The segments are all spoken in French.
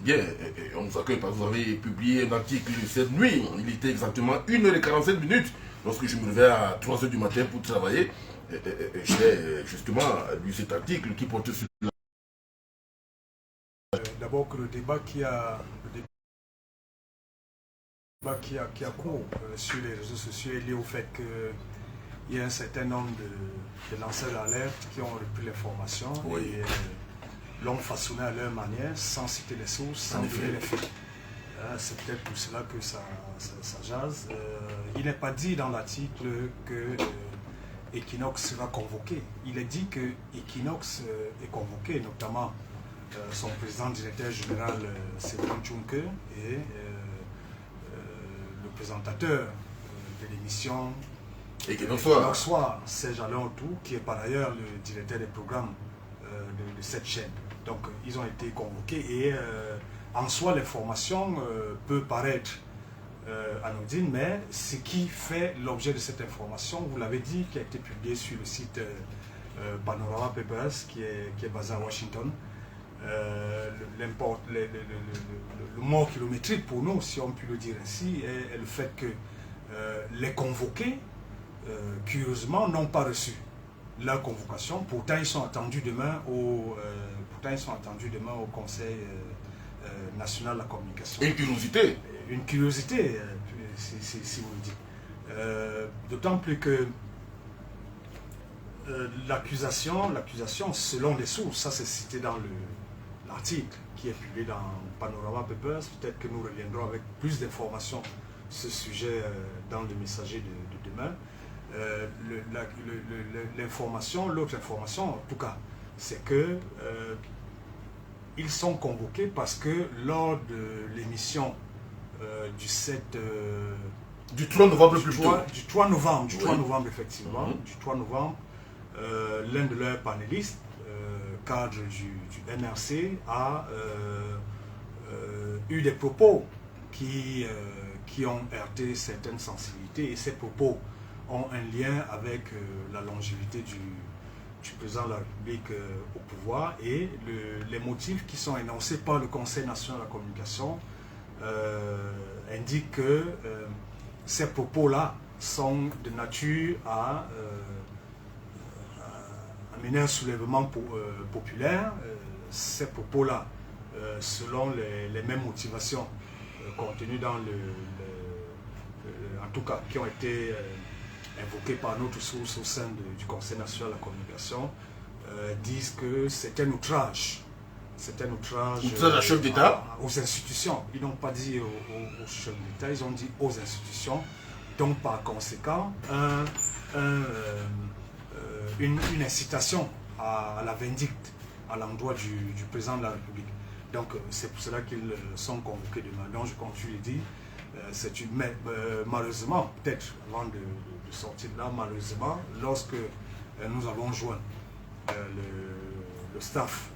Bien, on vous accueille parce que vous avez publié un article cette nuit. Il était exactement 1h47 lorsque je me levais à 3h du matin pour travailler. J'ai justement lu cet article qui porte sur la... D'abord que le débat qui a cours sur les réseaux sociaux est lié au fait qu'il y a un certain nombre de lanceurs d'alerte qui ont repris l'information et l'ont façonné à leur manière, sans citer les sources, sans donner les faits. C'est peut-être pour cela que ça jase. Il n'est pas dit dans l'article que Equinox sera convoqué. Il est dit que Equinox est convoqué, notamment son président directeur général Séverin Tchunke et le présentateur de l'émission Equinox Soir, Serge Alain Autou, qui est par ailleurs le directeur des programmes de cette chaîne. Donc ils ont été convoqués et en soi l'information peut paraître anodine, mais ce qui fait l'objet de cette information, vous l'avez dit, qui a été publié sur le site Panorama Papers qui est basé à Washington. Le mot kilométrique pour nous, si on peut le dire ainsi, est le fait que les convoqués, curieusement, n'ont pas reçu leur convocation. Pourtant, ils sont attendus demain au Conseil national de la communication. Une curiosité. Une curiosité, si vous le dites. D'autant plus que l'accusation, selon les sources, ça c'est cité dans l'article qui est publié dans Panorama Papers, peut-être que nous reviendrons avec plus d'informations sur ce sujet dans le messager de demain. L'autre information, en tout cas, c'est que ils sont convoqués parce que lors de l'émission du 3 novembre plutôt. Du 3 novembre effectivement, du 3 novembre, l'un de leurs panélistes, cadre du MRC, a eu des propos qui ont heurté certaines sensibilités, et ces propos ont un lien avec la longévité du président de la République au pouvoir, et les motifs qui sont énoncés par le Conseil national de la communication indiquent que ces propos-là sont de nature à amener un soulèvement populaire. Ces propos-là, selon les mêmes motivations contenues dans en tout cas, qui ont été invoquées par notre source au sein du Conseil national de la communication, disent que c'est un outrage. C'est un outrage à chef d'État, aux institutions. Ils n'ont pas dit au chef d'État, ils ont dit aux institutions. Donc par conséquent, une incitation à la vindicte à l'endroit du président de la République. Donc c'est pour cela qu'ils sont convoqués demain. Donc je continue de dire, mais malheureusement, peut-être avant de sortir de là, malheureusement, lorsque nous avons joint le staff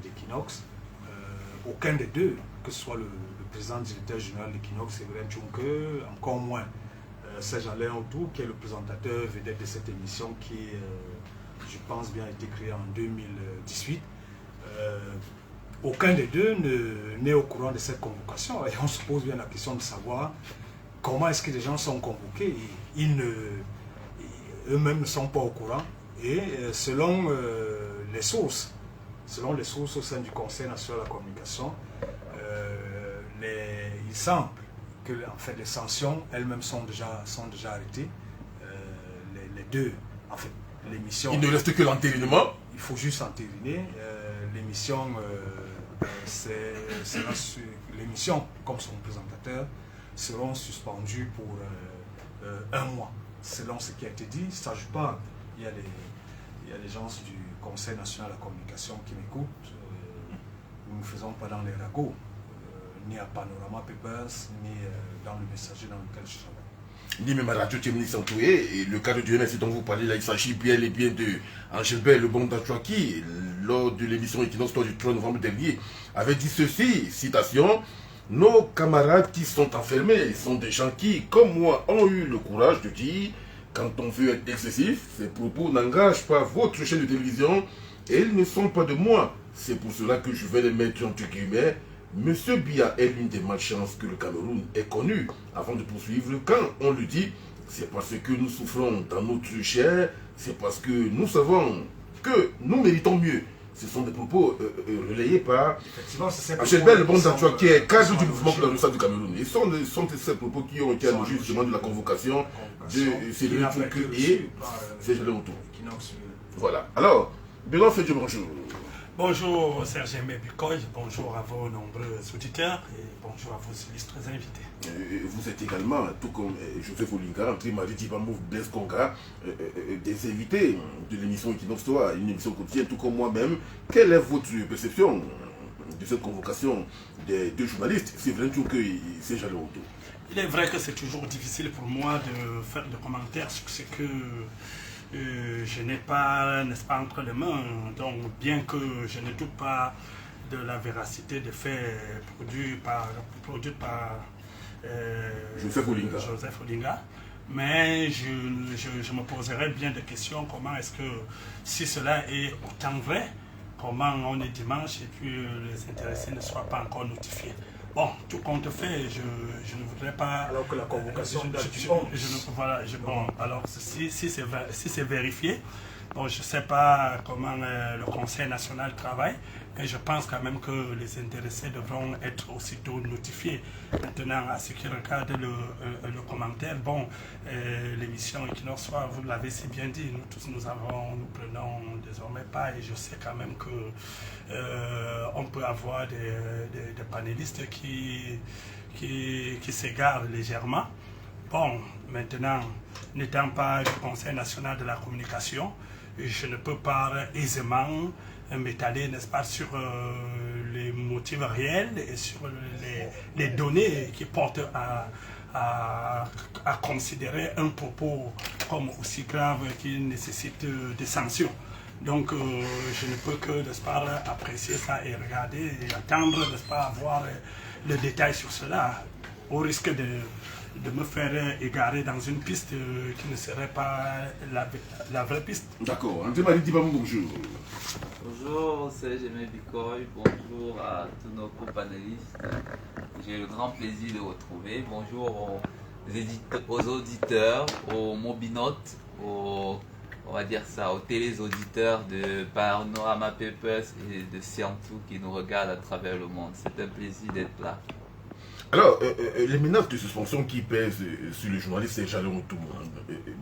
d'Equinox, aucun des deux, que ce soit le président directeur général d'Equinox, Séverin Tchunke, encore moins Serge Alain Autou, qui est le présentateur vedette de cette émission qui, je pense bien, a été créée en 2018. Aucun des deux n'est au courant de cette convocation, et on se pose bien la question de savoir comment est-ce que les gens sont convoqués. Eux-mêmes ne sont pas au courant, et selon les sources au sein du Conseil national de la communication, il semble que en fait, les sanctions elles-mêmes sont déjà arrêtées. Les deux, en fait, l'émission... Il ne reste que l'entérinement. Il faut juste entériner. L'émission, l'émission, comme son présentateur, seront suspendues pour 1 mois, selon ce qui a été dit. Ça, je parle. Il y a des gens du Conseil national de la communication qui m'écoutent. Nous ne faisons pas dans les ragots, ni à Panorama Papers, ni dans le messager dans lequel je travaille. Ni même à Radio Témoin Santoué, et le cadre du MSC dont vous parlez là, il s'agit bien et bien de Angélbert Le Bon d'Achouaki, lors de l'émission Equinox du 3 novembre dernier, avait dit ceci, citation: nos camarades qui sont enfermés sont des gens qui, comme moi, ont eu le courage de dire, quand on veut être excessif, ces propos n'engagent pas votre chaîne de télévision et ils ne sont pas de moi. C'est pour cela que je vais les mettre entre guillemets Monsieur Biya est l'une des malchances que le Cameroun ait connues. Avant de poursuivre, quand on le dit, c'est parce que nous souffrons dans notre chair, c'est parce que nous savons que nous méritons mieux. Ce sont des propos relayés par Angel le bon d'Antoine, qui est cadre du mouvement pour la du Cameroun. Et sont ces propos qui ont été allongés justement de la convocation de Cédric Chouke et Serge Léonto. Voilà. Alors, Benoît Fedjo, bonjour. Bonjour Serge Bikoy, bonjour à vos nombreux auditeurs et bonjour à vos illustres invités. Vous êtes également, tout comme Joseph Olinga, André Marie Dibamou, Blaise Conga, des invités de l'émission Equinox Toi, une émission quotidienne, tout comme moi-même. Quelle est votre perception de cette convocation des deux journalistes, Séverin Tchouke et Serge Léonto? Il est vrai que c'est toujours difficile pour moi de faire des commentaires sur ce que je n'ai pas, n'est-ce pas, entre les mains. Donc, bien que je ne doute pas de la véracité des faits produits par Joseph Olinga, mais je me poserais bien des questions. Comment est-ce que, si cela est autant vrai, comment on est dimanche et puis les intéressés ne soient pas encore notifiés? Bon, tout compte fait, je ne voudrais pas... Alors que la convocation bon, alors si c'est vérifié, bon, je ne sais pas comment le Conseil national travaille, mais je pense quand même que les intéressés devront être aussitôt notifiés. Maintenant, à ce qui regarde le commentaire, bon, l'émission Equinox Soir, vous l'avez si bien dit, nous tous nous prenons désormais pas, et je sais quand même que on peut avoir des panélistes qui s'égarent légèrement. Bon, maintenant, n'étant pas du Conseil national de la communication, je ne peux pas aisément m'étaler, n'est-ce pas, sur les motifs réels et sur les données qui portent à considérer un propos comme aussi grave qui nécessite des sanctions. Donc, je ne peux que, n'est-ce pas, apprécier ça et regarder et attendre, n'est-ce pas, avoir le détail sur cela, au risque de me faire égarer dans une piste qui ne serait pas la vraie piste. D'accord. André Marie Dibamou, bonjour. Bonjour, c'est Jémé Bikoy. Bonjour à tous nos co-panélistes. J'ai le grand plaisir de vous retrouver. Bonjour aux auditeurs, aux mobinotes, on va dire ça, aux téléauditeurs de Panorama Papers et de Scientou qui nous regardent à travers le monde. C'est un plaisir d'être là. Alors, les menaces de suspension qui pèsent sur le journaliste Serge Léonto,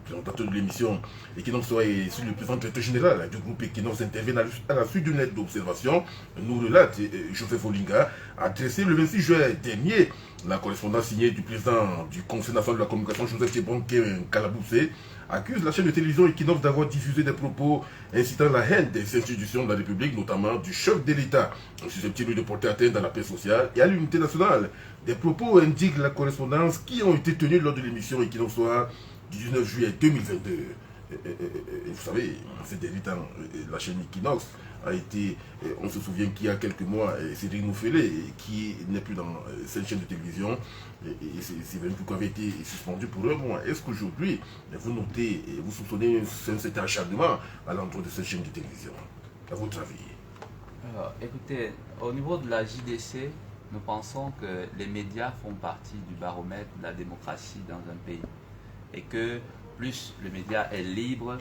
présentateur de l'émission Equinox Soir, et sur le président directeur général du groupe Equinox interviennent à la suite d'une lettre d'observation, nous relate Joseph Olinga, adressée le 26 juin dernier. La correspondance signée du président du Conseil national de la communication, Joseph Tchébon Kalaboussé, accuse la chaîne de télévision Equinox d'avoir diffusé des propos incitant la haine des institutions de la République, notamment du chef de l'État, susceptible de porter atteinte à la paix sociale et à l'unité nationale. Des propos indiquent la correspondance qui ont été tenus lors de l'émission Equinox Soir du 19 juillet 2022. Vous savez, ces derniers temps, la chaîne Equinox a été, on se souvient qu'il y a quelques mois, Cédric Moufélé, qui n'est plus dans cette chaîne de télévision, et Séverin Tchouke avait été suspendu pour un mois. Est-ce qu'aujourd'hui, vous notez, vous soupçonnez cet acharnement à l'endroit de cette chaîne de télévision, à votre avis? Alors, écoutez, au niveau de la JDC, nous pensons que les médias font partie du baromètre de la démocratie dans un pays. Et que plus le média est libre,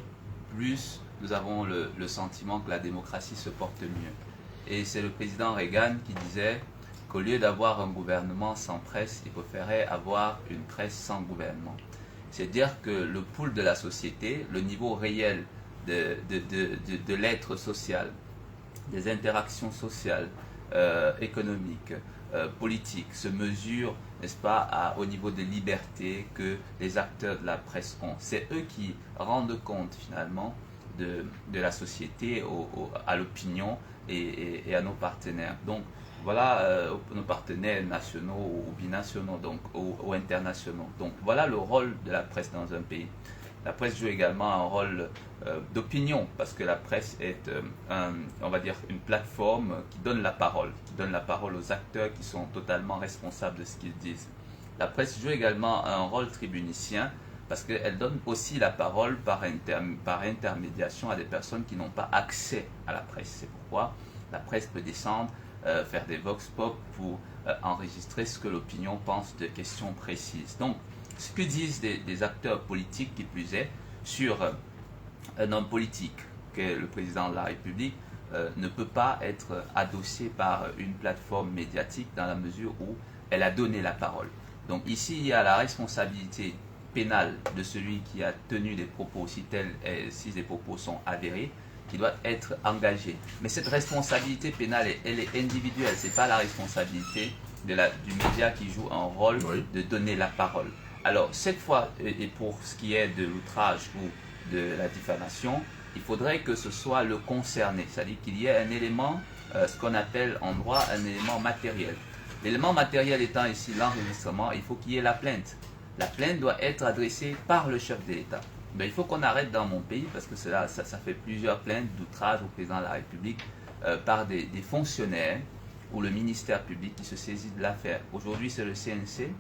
plus nous avons le sentiment que la démocratie se porte mieux. Et c'est le président Reagan qui disait qu'au lieu d'avoir un gouvernement sans presse, il préférait avoir une presse sans gouvernement. C'est-à-dire que le pouls de la société, le niveau réel de l'être social, des interactions sociales, économiques, politiques, se mesure, n'est-ce pas, au niveau des libertés que les acteurs de la presse ont. C'est eux qui rendent compte finalement de la société à l'opinion et à nos partenaires. Donc voilà, nos partenaires nationaux ou binationaux, donc, ou internationaux. Donc voilà le rôle de la presse dans un pays. La presse joue également un rôle d'opinion, parce que la presse est, on va dire, une plateforme qui donne la parole aux acteurs qui sont totalement responsables de ce qu'ils disent. La presse joue également un rôle tribunicien, parce qu'elle donne aussi la parole par intermédiation à des personnes qui n'ont pas accès à la presse. C'est pourquoi la presse peut descendre faire des vox pop pour enregistrer ce que l'opinion pense de questions précises. Donc, ce que disent des acteurs politiques, qui plus est, sur un homme politique, qu'est le président de la République, ne peut pas être adossé par une plateforme médiatique dans la mesure où elle a donné la parole. Donc ici, il y a la responsabilité pénale de celui qui a tenu des propos, si ces propos sont avérés, qui doit être engagé. Mais cette responsabilité pénale, elle est individuelle, ce n'est pas la responsabilité du média qui joue un rôle de donner la parole. Alors cette fois, et pour ce qui est de l'outrage ou de la diffamation, il faudrait que ce soit le concerné, c'est-à-dire qu'il y ait un élément, ce qu'on appelle en droit un élément matériel. L'élément matériel étant ici l'enregistrement, il faut qu'il y ait la plainte. La plainte doit être adressée par le chef de l'État. Ben, il faut qu'on arrête dans mon pays, parce que ça fait plusieurs plaintes d'outrage au président de la République par des fonctionnaires ou le ministère public qui se saisit de l'affaire. Aujourd'hui, c'est le CNC,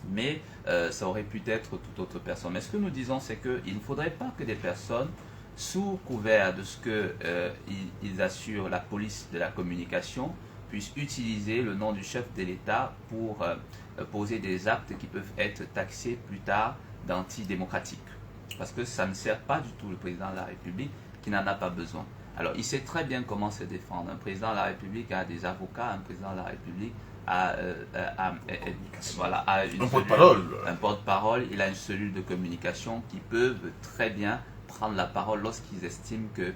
mais ça aurait pu être toute autre personne. Mais ce que nous disons, c'est qu'il ne faudrait pas que des personnes, sous couvert de ce qu'ils assurent la police de la communication, puissent utiliser le nom du chef de l'État pour poser des actes qui peuvent être taxés plus tard d'antidémocratiques. Parce que ça ne sert pas du tout le président de la République qui n'en a pas besoin. Alors il sait très bien comment se défendre. Un président de la République a des avocats, un président de la République a un porte-parole, il a une cellule de communication qui peuvent très bien prendre la parole lorsqu'ils estiment que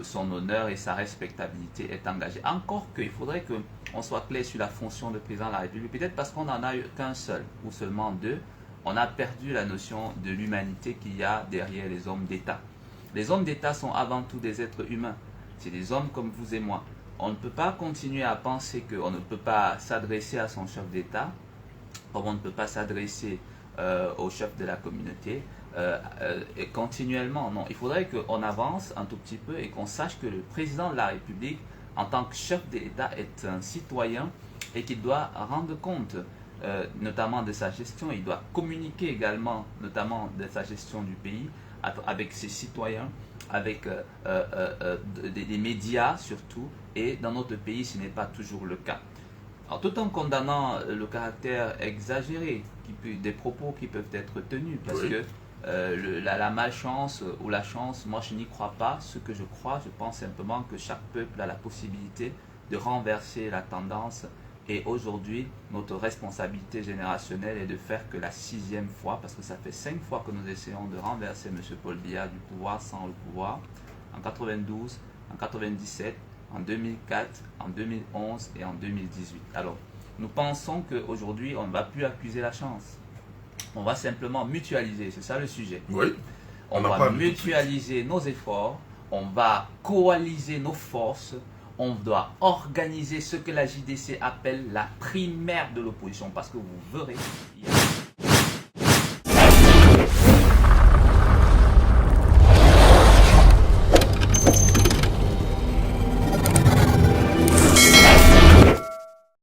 son honneur et sa respectabilité est engagée. Encore qu'il faudrait qu'on soit clair sur la fonction de président de la République, peut-être parce qu'on n'en a eu qu'un seul ou seulement deux, on a perdu la notion de l'humanité qu'il y a derrière les hommes d'État. Les hommes d'État sont avant tout des êtres humains, c'est des hommes comme vous et moi. On ne peut pas continuer à penser qu'on ne peut pas s'adresser à son chef d'État, comme on ne peut pas s'adresser au chef de la communauté, et continuellement. Non, il faudrait qu'on avance un tout petit peu et qu'on sache que le président de la République, en tant que chef de l'État, est un citoyen et qu'il doit rendre compte notamment de sa gestion. Il doit communiquer également, notamment de sa gestion du pays, avec ses citoyens, avec des médias surtout, et dans notre pays, ce n'est pas toujours le cas. Alors, tout en condamnant le caractère exagéré des propos qui peuvent être tenus, parce que la malchance ou la chance, moi je n'y crois pas. Ce que je crois, je pense simplement que chaque peuple a la possibilité de renverser la tendance. Et aujourd'hui, notre responsabilité générationnelle est de faire que la 6e fois, parce que ça fait 5 fois que nous essayons de renverser M. Paul Biya du pouvoir sans le pouvoir, en 92, en 97, en 2004, en 2011 et en 2018. Alors, nous pensons qu'aujourd'hui, on ne va plus accuser la chance. On va simplement mutualiser, c'est ça le sujet. Oui. On va mutualiser nos efforts, on va coaliser nos forces, on doit organiser ce que la JDC appelle la primaire de l'opposition, parce que vous verrez, il y a